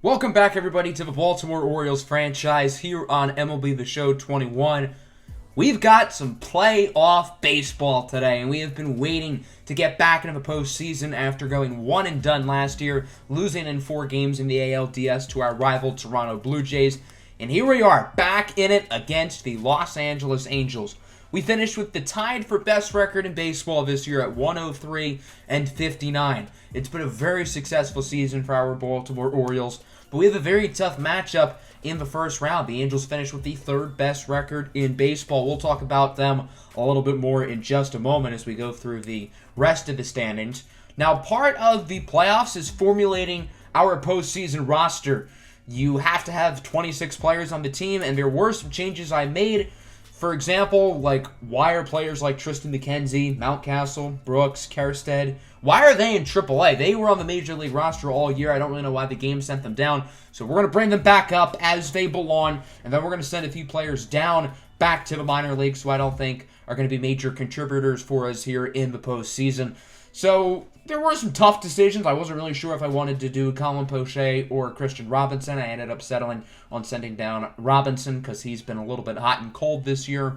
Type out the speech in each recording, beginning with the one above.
Welcome back, everybody, to the Baltimore Orioles franchise here on MLB The Show 21. We've got some playoff baseball today, and we have been waiting to get back into the postseason after going one and done last year, losing in 4 games in the ALDS to our rival Toronto Blue Jays. And here we are, back in it against the Los Angeles Angels. We finished with the tied for best record in baseball this year at 103-59. It's been a very successful season for our Baltimore Orioles, but we have a very tough matchup in the first round. The Angels finished with the 3rd best record in baseball. We'll talk about them a little bit more in just a moment as we go through the rest of the standings. Now, part of the playoffs is formulating our postseason roster. You have to have 26 players on the team, and there were some changes I made. For example, like, why are players like Tristan McKenzie, Mountcastle, Brooks, Kerstead, why are they in AAA? They were on the Major League roster all year. I don't really know why the game sent them down. So we're going to bring them back up as they belong, and then we're going to send a few players down back to the minor leagues who I don't think are going to be major contributors for us here in the postseason. So there were some tough decisions. I wasn't really sure if I wanted to do Colin Poche or Christian Robinson. I ended up settling on sending down Robinson because he's been a little bit hot and cold this year.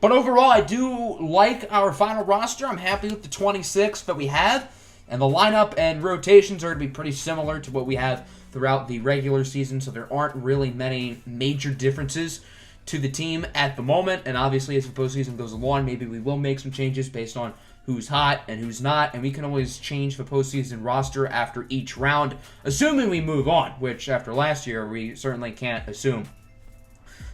But overall, I do like our final roster. I'm happy with the 26 that we have. And the lineup and rotations are going to be pretty similar to what we have throughout the regular season. So there aren't really many major differences to the team at the moment. And obviously, as the postseason goes along, maybe we will make some changes based on who's hot and who's not, and we can always change the postseason roster after each round, assuming we move on, which after last year, we certainly can't assume.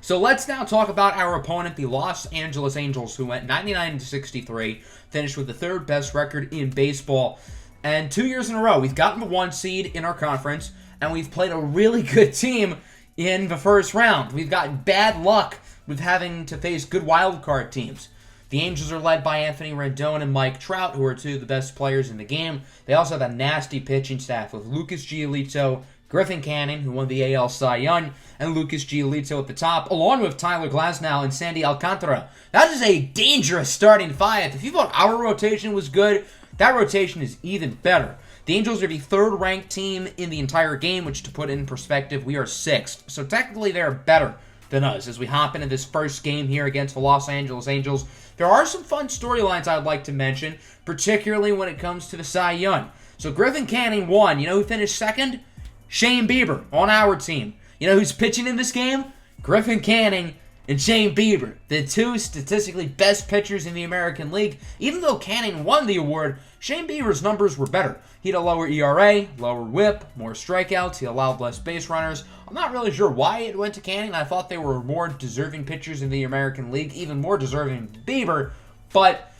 So let's now talk about our opponent, the Los Angeles Angels, who went 99-63, finished with the 3rd best record in baseball, and 2 years in a row, we've gotten the 1 seed in our conference, and we've played a really good team in the first round. We've gotten bad luck with having to face good wildcard teams. The Angels are led by Anthony Rendon and Mike Trout, who are 2 of the best players in the game. They also have a nasty pitching staff with Lucas Giolito, Griffin Canning, who won the AL Cy Young, and Lucas Giolito at the top, along with Tyler Glasnow and Sandy Alcantara. That is a dangerous starting 5. If you thought our rotation was good, that rotation is even better. The Angels are the 3rd ranked team in the entire game, which to put in perspective, we are 6th. So technically they're better than us as we hop into this first game here against the Los Angeles Angels. There are some fun storylines I'd like to mention, particularly when it comes to the Cy Young. So Griffin Canning won. You know who finished 2nd? Shane Bieber on our team. You know who's pitching in this game? Griffin Canning and Shane Bieber, the 2 statistically best pitchers in the American League. Even though Canning won the award, Shane Bieber's numbers were better. He had a lower ERA, lower whip, more strikeouts, he allowed less base runners. I'm not really sure why it went to Canning. I thought they were more deserving pitchers in the American League, even more deserving than Bieber, but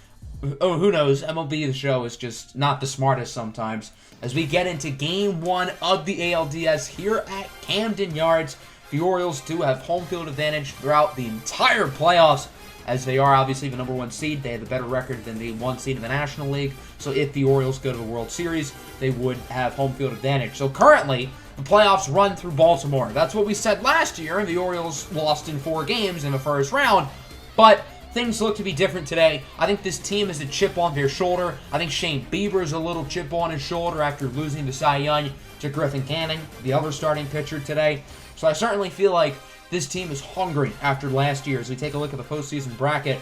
who knows? MLB The Show is just not the smartest sometimes. As we get into Game 1 of the ALDS here at Camden Yards, the Orioles do have home field advantage throughout the entire playoffs, as they are obviously the number 1 seed. They have a better record than the 1 seed in the National League. So if the Orioles go to the World Series, they would have home field advantage. So currently, the playoffs run through Baltimore. That's what we said last year, and the Orioles lost in 4 games in the first round. But things look to be different today. I think this team has a chip on their shoulder. I think Shane Bieber's a little chip on his shoulder after losing the Cy Young to Griffin Canning, the other starting pitcher today. So I certainly feel like this team is hungry after last year. As we take a look at the postseason bracket,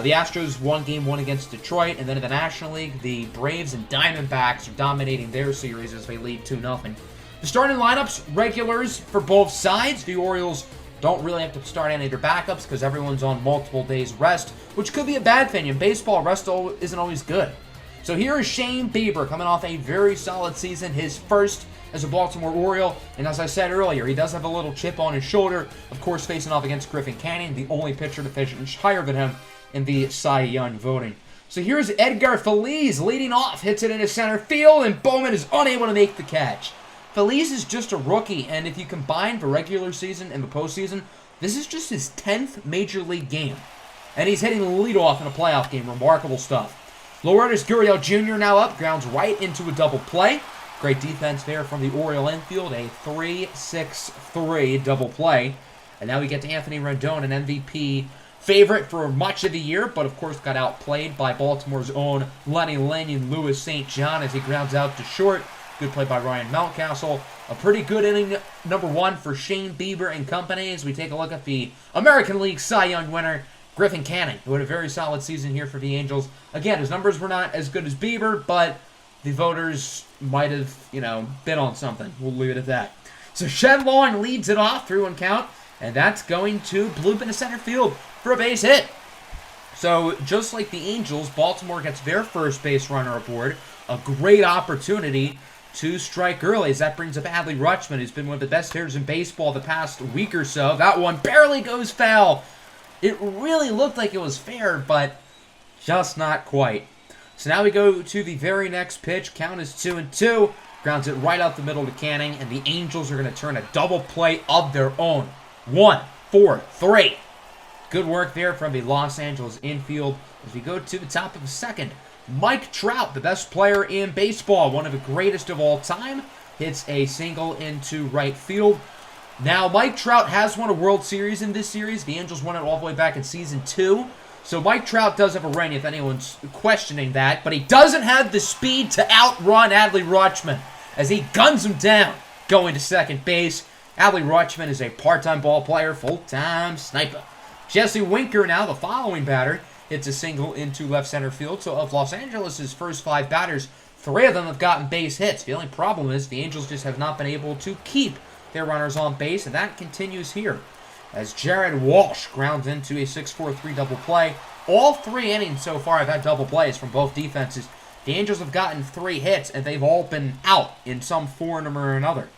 the Astros won Game 1 against Detroit, and then in the National League, the Braves and Diamondbacks are dominating their series as they lead 2-0. The starting lineups, regulars for both sides. The Orioles don't really have to start any of their backups because everyone's on multiple days rest, which could be a bad thing. In baseball, rest isn't always good. So here is Shane Bieber coming off a very solid season, his first as a Baltimore Oriole, and as I said earlier, he does have a little chip on his shoulder, of course facing off against Griffin Canning, the only pitcher to finish higher than him in the Cy Young voting. So here's Edgar Feliz leading off, hits it into center field, and Bowman is unable to make the catch. Feliz is just a rookie, and if you combine the regular season and the postseason, this is just his 10th Major League game. And he's hitting the leadoff in a playoff game. Remarkable stuff. Lourdes Gurriel Jr. now up, grounds right into a double play. Great defense there from the Oriole infield, a 3-6-3 double play. And now we get to Anthony Rendon, an MVP favorite for much of the year, but of course got outplayed by Baltimore's own Lenny Lynn and Louis St. John as he grounds out to short. Good play by Ryan Mountcastle. A pretty good inning number 1 for Shane Bieber and company as we take a look at the American League Cy Young winner, Griffin Canning, who had a very solid season here for the Angels. Again, his numbers were not as good as Bieber, but the voters might have, been on something. We'll leave it at that. So Shed Long leads it off, 3-1 count, and that's going to bloop into center field for a base hit. So just like the Angels, Baltimore gets their first base runner aboard. A great opportunity to strike early as that brings up Adley Rutschman, who's been one of the best hitters in baseball the past week or so. That one barely goes foul. It really looked like it was fair, but just not quite. So now we go to the very next pitch. Count is 2-2. Grounds it right out the middle to Canning, and the Angels are going to turn a double play of their own. 1, 4, 3. Good work there from the Los Angeles infield. As we go to the top of the second, Mike Trout, the best player in baseball, one of the greatest of all time, hits a single into right field. Now, Mike Trout has won a World Series in this series. The Angels won it all the way back in Season 2. So Mike Trout does have a ring, if anyone's questioning that. But he doesn't have the speed to outrun Adley Rutschman as he guns him down going to second base. Adley Rutschman is a part-time ball player, full-time sniper. Jesse Winker, now the following batter, hits a single into left center field. So of Los Angeles' first 5 batters, 3 of them have gotten base hits. The only problem is the Angels just have not been able to keep their runners on base, and that continues here as Jared Walsh grounds into a 6-4-3 double play. All 3 innings so far have had double plays from both defenses. The Angels have gotten 3 hits, and they've all been out in some form or another.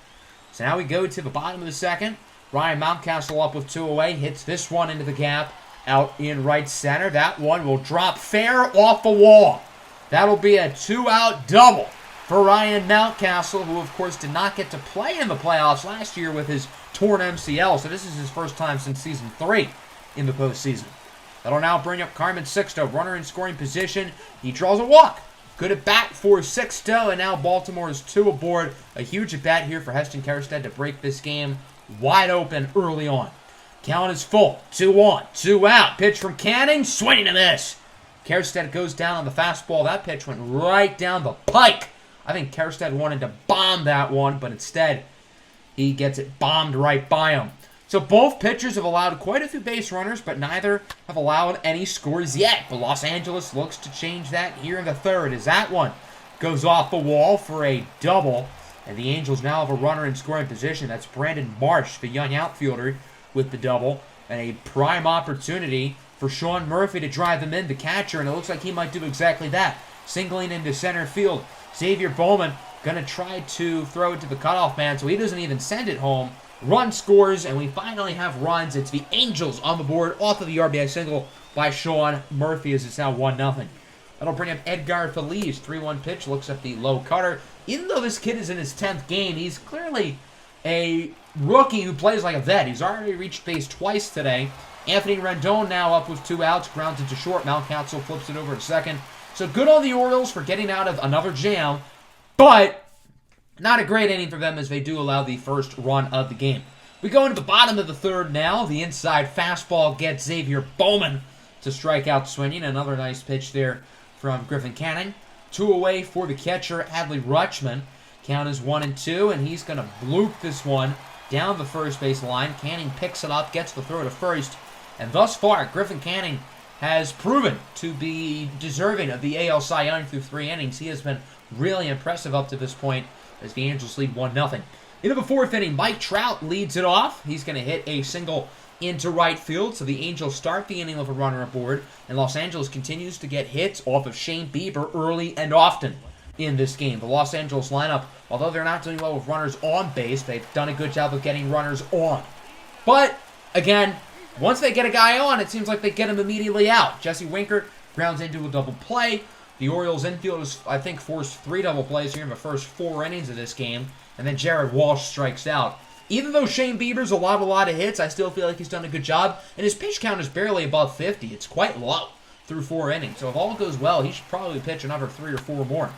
So now we go to the bottom of the second. Ryan Mountcastle up with 2 away, hits this one into the gap out in right center. That one will drop fair off the wall. That'll be a 2-out double for Ryan Mountcastle, who of course did not get to play in the playoffs last year with his torn MCL, so this is his first time since Season 3 in the postseason. That'll now bring up Carmen Sixto, runner in scoring position. He draws a walk. Good at bat for Sixto, and now Baltimore is 2 aboard. A huge at bat here for Heston Kjerstad to break this game wide open early on. Count is full. 2-1, 2 out. Pitch from Canning, swinging to miss. Kjerstad goes down on the fastball. That pitch went right down the pike. I think Kjerstad wanted to bomb that one, but instead he gets it bombed right by him. So both pitchers have allowed quite a few base runners, but neither have allowed any scores yet. But Los Angeles looks to change that here in the third as that one goes off the wall for a double. And the Angels now have a runner in scoring position. That's Brandon Marsh, the young outfielder, with the double. And a prime opportunity for Sean Murphy to drive them in, the catcher, and it looks like he might do exactly that. Singling into center field. Xavier Bowman going to try to throw it to the cutoff man, so he doesn't even send it home. Run scores, and we finally have runs. It's the Angels on the board off of the RBI single by Sean Murphy as it's now 1-0. That'll bring up Edgar Feliz. 3-1 pitch, looks at the low cutter. Even though this kid is in his 10th game, he's clearly a rookie who plays like a vet. He's already reached base twice today. Anthony Rendon now up with 2 outs, grounds into short. Mountcastle flips it over to second. So good on the Orioles for getting out of another jam, but not a great inning for them as they do allow the first run of the game. We go into the bottom of the third now. The inside fastball gets Xavier Bowman to strike out swinging. Another nice pitch there from Griffin Canning. 2 away for the catcher, Adley Rutschman. Count is 1-2, and he's going to bloop this one down the first base line. Canning picks it up, gets the throw to first. And thus far, Griffin Canning has proven to be deserving of the AL Cy Young through 3 innings. He has been really impressive up to this point as the Angels lead 1-0. Into the 4th inning, Mike Trout leads it off. He's going to hit a single into right field, so the Angels start the inning with a runner aboard, and Los Angeles continues to get hits off of Shane Bieber early and often in this game. The Los Angeles lineup, although they're not doing well with runners on base, they've done a good job of getting runners on. But, again, once they get a guy on, it seems like they get him immediately out. Jesse Winker grounds into a double play. The Orioles infield has, I think, forced 3 double plays here in the first 4 innings of this game, and then Jared Walsh strikes out. Even though Shane Bieber's allowed a lot of hits, I still feel like he's done a good job, and his pitch count is barely above 50. It's quite low through 4 innings, so if all goes well, he should probably pitch another 3 or 4 more.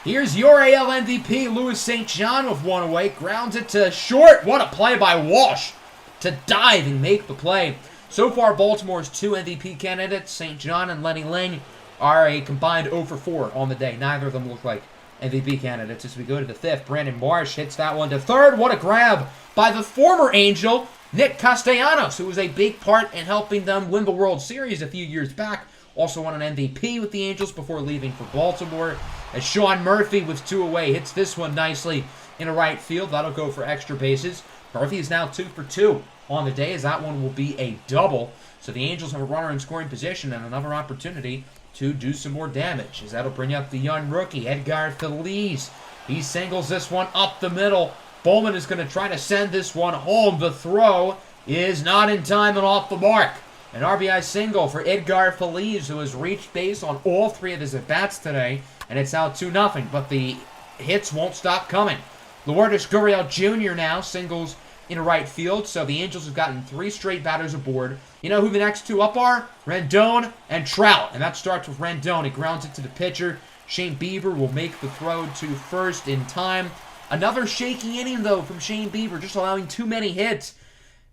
Here's your AL MVP, Louis St. John, with 1 away. Grounds it to short. What a play by Walsh to dive and make the play. So far, Baltimore's 2 MVP candidates, St. John and Lenny Ling, are a combined 0 for 4 on the day. Neither of them look like MVP candidates as we go to the 5th. Brandon Marsh hits that one to 3rd. What a grab by the former Angel, Nick Castellanos, who was a big part in helping them win the World Series a few years back. Also won an MVP with the Angels before leaving for Baltimore. As Sean Murphy with 2 away hits this one nicely into right field. That'll go for extra bases. Murphy is now 2 for 2 on the day, as that one will be a double. So the Angels have a runner in scoring position and another opportunity to do some more damage, as that'll bring up the young rookie, Edgar Feliz. He singles this one up the middle. Bowman is going to try to send this one home. The throw is not in time and off the mark. An RBI single for Edgar Feliz, who has reached base on all 3 of his at-bats today, and it's out 2-0, but the hits won't stop coming. Lourdes Gurriel Jr. now singles in right field, so the Angels have gotten 3 straight batters aboard. You know who the next 2 up are? Rendon and Trout, and that starts with Rendon. He grounds it to the pitcher. Shane Bieber will make the throw to first in time. Another shaky inning, though, from Shane Bieber, just allowing too many hits.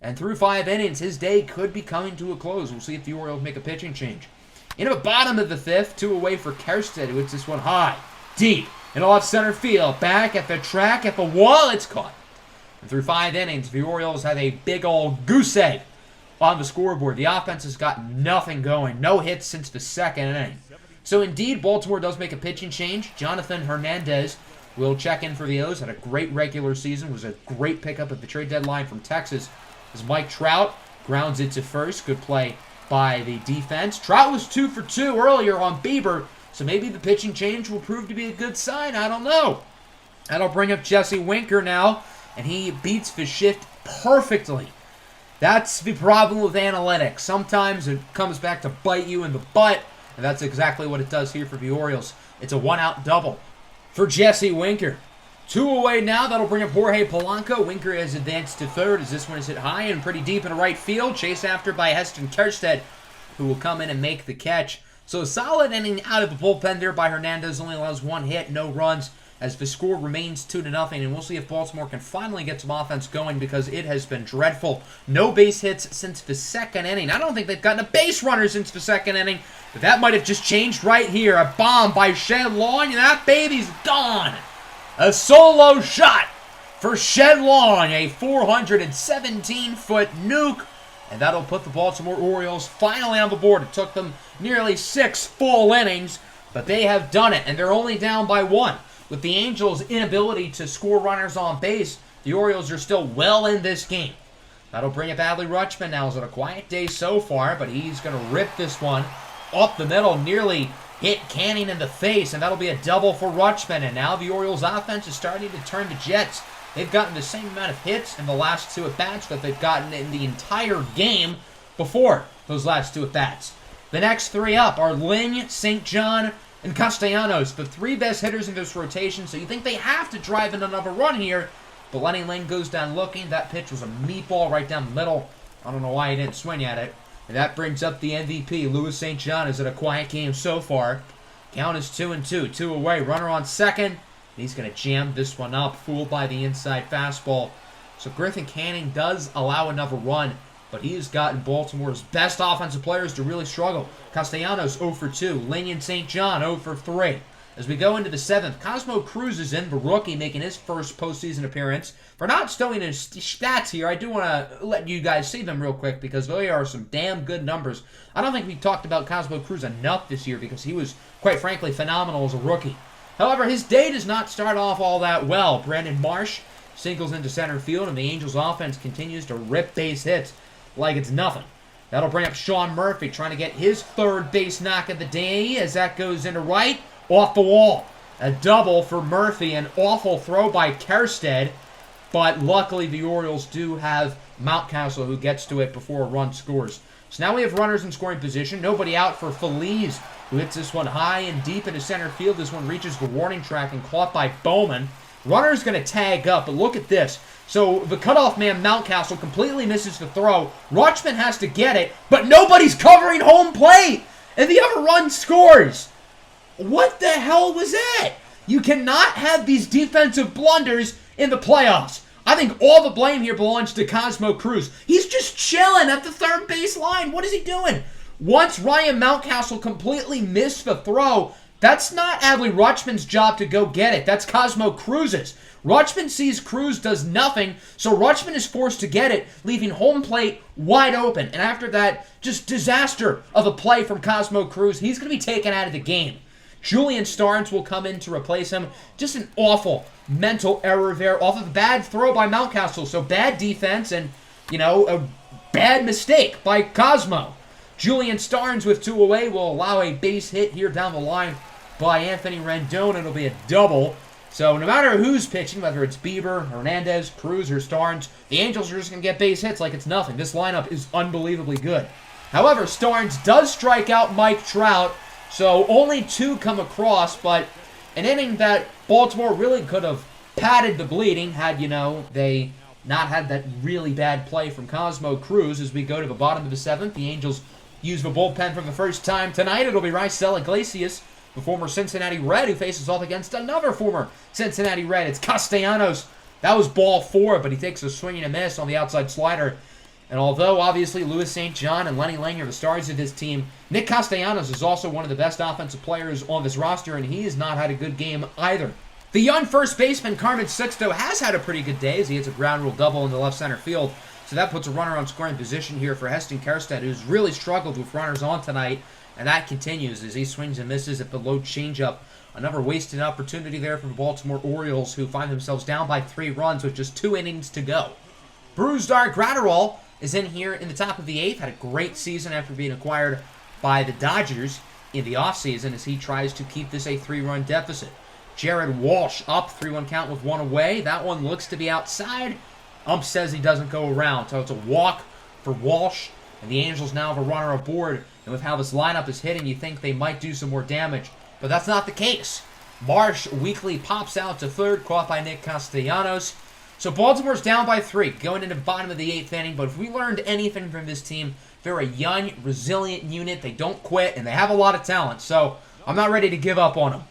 And through 5 innings, his day could be coming to a close. We'll see if the Orioles make a pitching change. Into the bottom of the 5th, 2 away for Kjerstad, who hits this one high, deep, into left center field. Back at the track, at the wall, it's caught. And through 5 innings, the Orioles have a big old goose egg on the scoreboard. The offense has got nothing going. No hits since the 2nd inning. So indeed, Baltimore does make a pitching change. Jonathan Hernandez will check in for the O's. Had a great regular season. Was a great pickup at the trade deadline from Texas. As Mike Trout grounds it to first. Good play by the defense. Trout was 2 for 2 earlier on Bieber, so maybe the pitching change will prove to be a good sign. I don't know. That'll bring up Jesse Winker now, and he beats the shift perfectly. That's the problem with analytics. Sometimes it comes back to bite you in the butt, and that's exactly what it does here for the Orioles. It's a 1-out double for Jesse Winker. 2 away now. That'll bring up Jorge Polanco. Winker has advanced to 3rd as this one is hit high and pretty deep in right field. Chased after by Heston Kjerstad, who will come in and make the catch. So a solid inning out of the bullpen there by Hernandez. Only allows 1 hit, no runs, as the score remains 2-0. And we'll see if Baltimore can finally get some offense going, because it has been dreadful. No base hits since the 2nd inning. I don't think they've gotten a base runner since the 2nd inning, but that might have just changed right here. A bomb by Shed Long, and that baby's gone. A solo shot for Shed Long, a 417-foot nuke, and that'll put the Baltimore Orioles finally on the board. It took them nearly 6 full innings, but they have done it, and they're only down by 1. With the Angels' inability to score runners on base, the Orioles are still well in this game. That'll bring up Adley Rutschman now. It's a quiet day so far, but he's going to rip this one up the middle, nearly hit Canning in the face, and that'll be a double for Rutschman. And now the Orioles offense is starting to turn the Jets. They've gotten the same amount of hits in the last 2 at-bats that they've gotten in the entire game before those last 2 at-bats. The next 3 up are Lynn, St. John, and Castellanos, the 3 best hitters in this rotation, so you think they have to drive in another run here. But Lenny Lynn goes down looking. That pitch was a meatball right down the middle. I don't know why he didn't swing at it. And that brings up the MVP. Louis St. John is at a quiet game so far. Count is 2-2. 2 away. Runner on second. And he's going to jam this one up. Fooled by the inside fastball. So Griffin Canning does allow another run, but he has gotten Baltimore's best offensive players to really struggle. Castellanos 0 for 2. Linian St. John 0 for 3. As we go into the 7th, Cosmo Cruz is in, the rookie, making his first postseason appearance. For not showing his stats here, I do want to let you guys see them real quick, because they are some damn good numbers. I don't think we talked about Cosmo Cruz enough this year, because he was, quite frankly, phenomenal as a rookie. However, his day does not start off all that well. Brandon Marsh singles into center field, and the Angels' offense continues to rip base hits like it's nothing. That'll bring up Sean Murphy, trying to get his 3rd base knock of the day, as that goes into right. Off the wall. A double for Murphy. An awful throw by Kjerstad. But luckily the Orioles do have Mountcastle, who gets to it before a run scores. So now we have runners in scoring position. Nobody out for Feliz, who hits this one high and deep into center field. This one reaches the warning track and caught by Bowman. Runner's going to tag up, but look at this. So the cutoff man, Mountcastle, completely misses the throw. Rutschman has to get it, but nobody's covering home plate. And the other run scores. What the hell was that? You cannot have these defensive blunders in the playoffs. I think all the blame here belongs to Cosmo Cruz. He's just chilling at the 3rd base line. What is he doing? Once Ryan Mountcastle completely missed the throw, That's not Adley Rutschman's job to go get it. That's Cosmo Cruz's. Rutschman sees Cruz does nothing, so Rutschman is forced to get it, leaving home plate wide open. And after that, just disaster of a play from Cosmo Cruz. He's going to be taken out of the game. Julian Starnes will come in to replace him. Just an awful mental error there off of a bad throw by Mountcastle. So bad defense and, a bad mistake by Cosmo. Julian Starnes with 2 away will allow a base hit here down the line by Anthony Rendon. It'll be a double. So no matter who's pitching, whether it's Bieber, Hernandez, Cruz, or Starnes, the Angels are just going to get base hits like it's nothing. This lineup is unbelievably good. However, Starnes does strike out Mike Trout, so only 2 come across, but an inning that Baltimore really could have padded the bleeding had, they not had that really bad play from Cosmo Cruz. As we go to the bottom of the 7th, the Angels use the bullpen for the first time tonight. It'll be Raisel Iglesias, the former Cincinnati Red, who faces off against another former Cincinnati Red. It's Castellanos. That was ball 4, but he takes a swing and a miss on the outside slider. And although, obviously, Louis St. John and Lenny Lang are the stars of this team, Nick Castellanos is also one of the best offensive players on this roster, and he has not had a good game either. The young first baseman, Carmen Sixto, has had a pretty good day as he hits a ground rule double in the left center field. So that puts a runner on scoring position here for Heston Kjerstad, who's really struggled with runners on tonight. And that continues as he swings and misses at the low changeup. Another wasted opportunity there for the Baltimore Orioles, who find themselves down by 3 runs with just 2 innings to go. Brusdar Graterol is in here in the top of the 8th. Had a great season after being acquired by the Dodgers in the offseason as he tries to keep this a 3-run deficit. Jared Walsh up, 3-1 count with 1 away. That one looks to be outside. Ump says he doesn't go around, so it's a walk for Walsh. And the Angels now have a runner aboard. And with how this lineup is hitting, you think they might do some more damage. But that's not the case. Marsh weakly pops out to third, caught by Nick Castellanos. So Baltimore's down by 3, going into the bottom of the 8th inning. But if we learned anything from this team, they're a young, resilient unit. They don't quit, and they have a lot of talent. So I'm not ready to give up on them.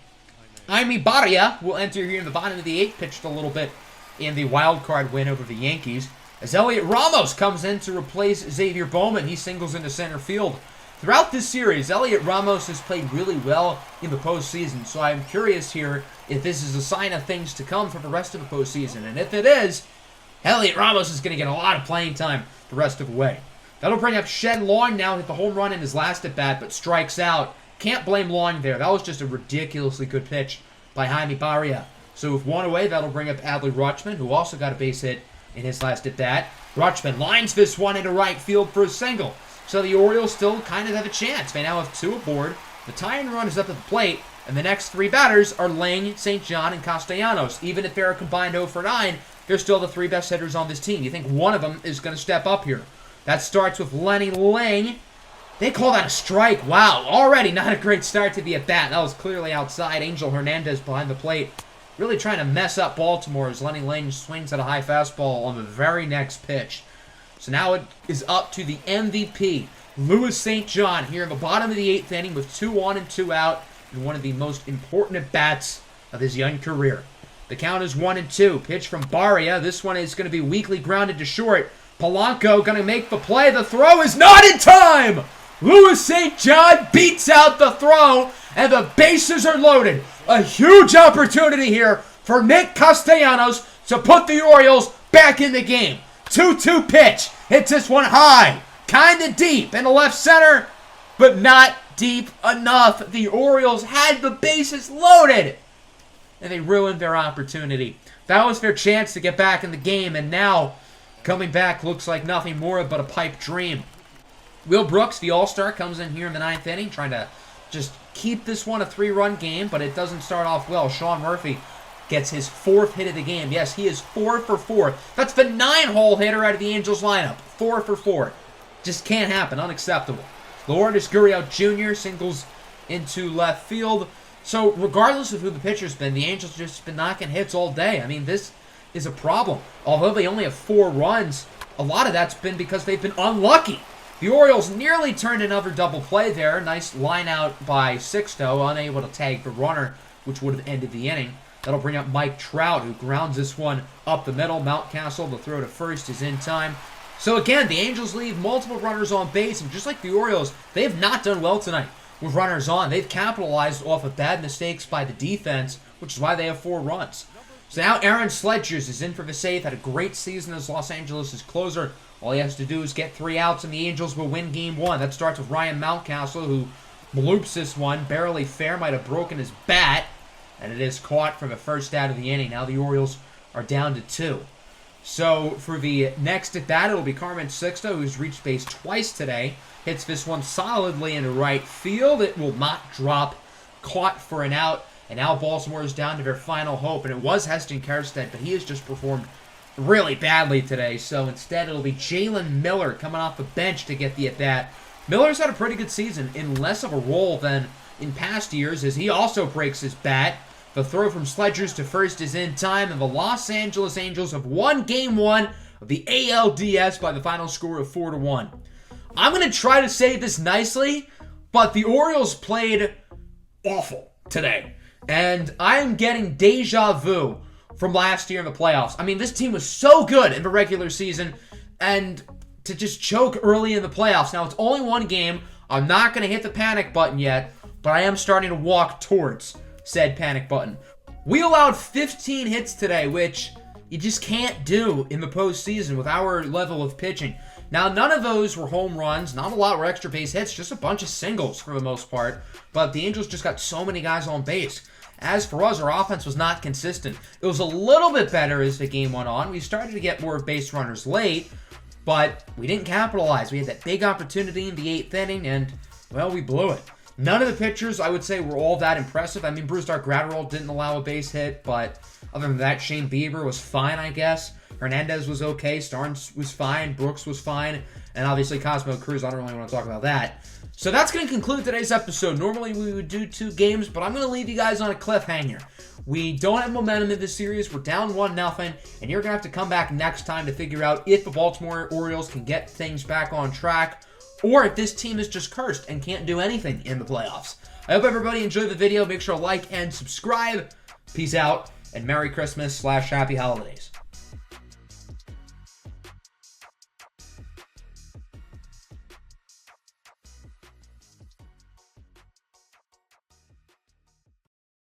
Jaime Barria will enter here in the bottom of the 8th, pitched a little bit in the wild card win over the Yankees. As Elliot Ramos comes in to replace Xavier Bowman, he singles into center field. Throughout this series, Elliot Ramos has played really well in the postseason, so I'm curious here if this is a sign of things to come for the rest of the postseason. And if it is, Elliot Ramos is going to get a lot of playing time the rest of the way. That'll bring up Shen Long now, hit the home run in his last at-bat, but strikes out. Can't blame Long there. That was just a ridiculously good pitch by Jaime Barria. So with 1 away, that'll bring up Adley Rutschman, who also got a base hit in his last at-bat. Rutschman lines this one into right field for a single. So the Orioles still kind of have a chance. They now have 2 aboard. The tying run is up at the plate, and the next 3 batters are Lang, St. John, and Castellanos. Even if they're a combined 0 for 9, they're still the 3 best hitters on this team. You think one of them is going to step up here. That starts with Lenny Lang. They call that a strike. Wow, already not a great start to the at-bat. That was clearly outside. Angel Hernandez behind the plate, really trying to mess up Baltimore as Lenny Lang swings at a high fastball on the very next pitch. So now it is up to the MVP, Louis St. John, here in the bottom of the 8th inning with 2 on and 2 out in one of the most important at-bats of his young career. The count is 1-2. Pitch from Barria. This one is going to be weakly grounded to short. Polanco going to make the play. The throw is not in time! Louis St. John beats out the throw, and the bases are loaded. A huge opportunity here for Nick Castellanos to put the Orioles back in the game. 2-2 pitch. Hits this one high. Kind of deep in the left center, but not deep enough. The Orioles had the bases loaded, and they ruined their opportunity. That was their chance to get back in the game, and now coming back looks like nothing more but a pipe dream. Will Brooks, the All-Star, comes in here in the 9th inning, trying to just keep this one a 3-run game, but it doesn't start off well. Sean Murphy gets his 4th hit of the game. Yes, he is 4 for 4. That's the 9-hole hitter out of the Angels lineup. 4 for 4. Just can't happen. Unacceptable. Lourdes Gurriel Jr. singles into left field. So regardless of who the pitcher's been, the Angels just been knocking hits all day. I mean, this is a problem. Although they only have 4 runs, a lot of that's been because they've been unlucky. The Orioles nearly turned another double play there. Nice line out by Sixto, unable to tag the runner, which would have ended the inning. That'll bring up Mike Trout, who grounds this one up the middle. Mountcastle, the throw to first, is in time. So again, the Angels leave multiple runners on base, and just like the Orioles, they have not done well tonight. with runners on. They've capitalized off of bad mistakes by the defense, which is why they have 4 runs. So now Aaron Sledgers is in for the save. Had a great season as Los Angeles' closer. All he has to do is get 3 outs, and the Angels will win Game 1. That starts with Ryan Mountcastle, who bloops this one. Barely fair, might have broken his bat, and it is caught for the first out of the inning. Now the Orioles are down to 2. So for the next at bat, it will be Carmen Sixto, who's reached base twice today. Hits this one solidly into right field. It will not drop. Caught for an out. And now Baltimore is down to their final hope. And it was Heston Kjerstad, but he has just performed really badly today. So instead, it'll be Jalen Miller coming off the bench to get the at bat. Miller's had a pretty good season in less of a role than in past years, as he also breaks his bat. The throw from Sledgers to first is in time, and the Los Angeles Angels have won Game 1 of the ALDS by the final score of 4-1. I'm going to try to say this nicely, but the Orioles played awful today. And I am getting deja vu from last year in the playoffs. I mean, this team was so good in the regular season, and to just choke early in the playoffs. Now, it's only 1 game. I'm not going to hit the panic button yet, but I am starting to walk towards said panic button. We allowed 15 hits today, which you just can't do in the postseason with our level of pitching. Now, none of those were home runs. Not a lot were extra base hits, just a bunch of singles for the most part. But the Angels just got so many guys on base. As for us, our offense was not consistent. It was a little bit better as the game went on. We started to get more base runners late, but we didn't capitalize. We had that big opportunity in the 8th inning, and, well, we blew it. None of the pitchers, I would say, were all that impressive. I mean, Brusdar Graterol didn't allow a base hit, but other than that, Shane Bieber was fine, I guess. Hernandez was okay. Starnes was fine. Brooks was fine. And obviously, Cosmo Cruz, I don't really want to talk about that. So that's going to conclude today's episode. Normally, we would do 2 games, but I'm going to leave you guys on a cliffhanger. We don't have momentum in this series. We're down 1-0, and you're going to have to come back next time to figure out if the Baltimore Orioles can get things back on track, or if this team is just cursed and can't do anything in the playoffs. I hope everybody enjoyed the video. Make sure to like and subscribe. Peace out, and Merry Christmas / Happy Holidays.